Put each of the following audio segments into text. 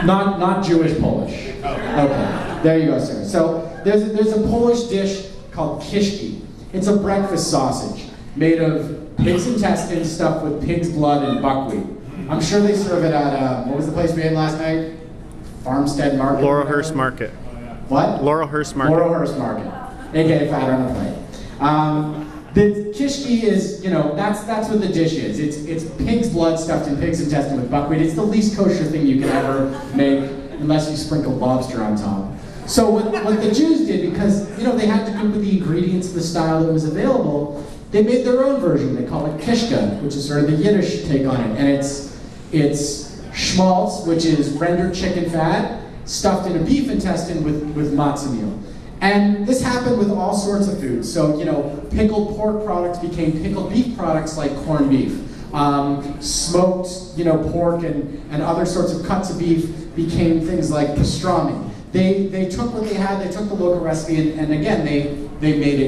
Not Jewish Polish. Okay, there you go, sir. So there's a Polish dish called kiszki. It's a breakfast sausage made of pig's intestines stuffed with pig's blood and buckwheat. I'm sure they serve it at, what was the place we ate last night? Farmstead Market? Laurelhurst Market. What? Laurelhurst Market. Laurelhurst Market, aka Fat on the Plate. The kiszki is, that's what the dish is. It's pig's blood stuffed in pig's intestine with buckwheat. It's the least kosher thing you can ever make, unless you sprinkle lobster on top. So what the Jews did, because they had to cook with the ingredients of the style that was available, they made their own version. They call it kishka, which is sort of the Yiddish take on it, and it's schmaltz, which is rendered chicken fat, stuffed in a beef intestine with matzah meal. And this happened with all sorts of foods. So, pickled pork products became pickled beef products like corned beef. Smoked, pork and other sorts of cuts of beef became things like pastrami. They took what they had, they took the local recipe, and again, they made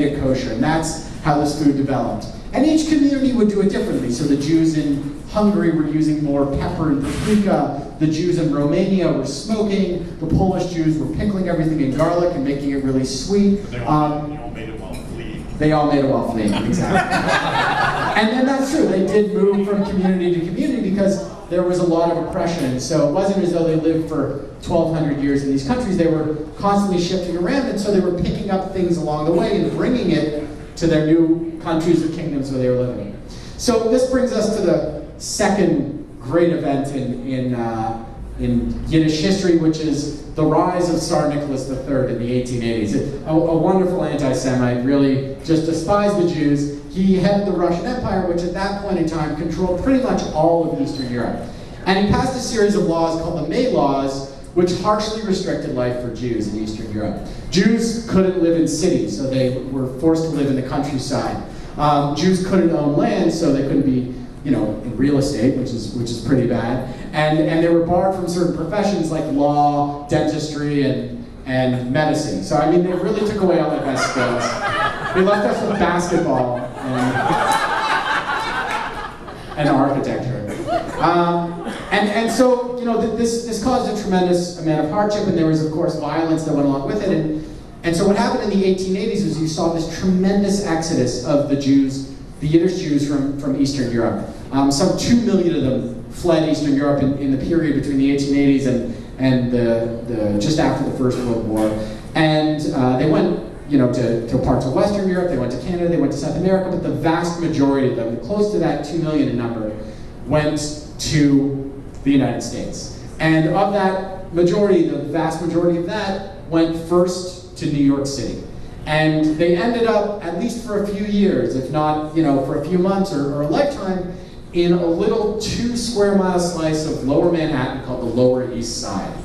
it kosher. And that's how this food developed. And each community would do it differently. So the Jews in Hungary were using more pepper and paprika. The Jews in Romania were smoking. The Polish Jews were pickling everything in garlic and making it really sweet. They all made it while fleeing. They all made it while fleeing, exactly. And that's true. They did move from community to community because there was a lot of oppression. So it wasn't as though they lived for 1,200 years in these countries. They were constantly shifting around, and so they were picking up things along the way and bringing it to their new countries or kingdoms where they were living. So this brings us to the second great event in Yiddish history, which is the rise of Tsar Nicholas III in the 1880s. A wonderful anti-Semite, really just despised the Jews. He headed the Russian Empire, which at that point in time controlled pretty much all of Eastern Europe. And he passed a series of laws called the May Laws, which harshly restricted life for Jews in Eastern Europe. Jews couldn't live in cities, so they were forced to live in the countryside. Jews couldn't own land, so they couldn't be, in real estate, which is pretty bad. And they were barred from certain professions like law, dentistry, and medicine. So they really took away all their best skills. They left us with basketball and architecture. And so, this caused a tremendous amount of hardship, and there was, of course, violence that went along with it. And so what happened in the 1880s was you saw this tremendous exodus of the Jews, the Yiddish Jews from Eastern Europe. Some 2 million of them fled Eastern Europe in the period between the 1880s and just after the First World War. And they went to parts of Western Europe, they went to Canada, they went to South America, but the vast majority of them, close to that 2 million in number, went to the United States. And of that majority, the vast majority of that went first to New York City. And they ended up, at least for a few years, if not for a few months or a lifetime, in a little 2 square mile slice of lower Manhattan called the Lower East Side.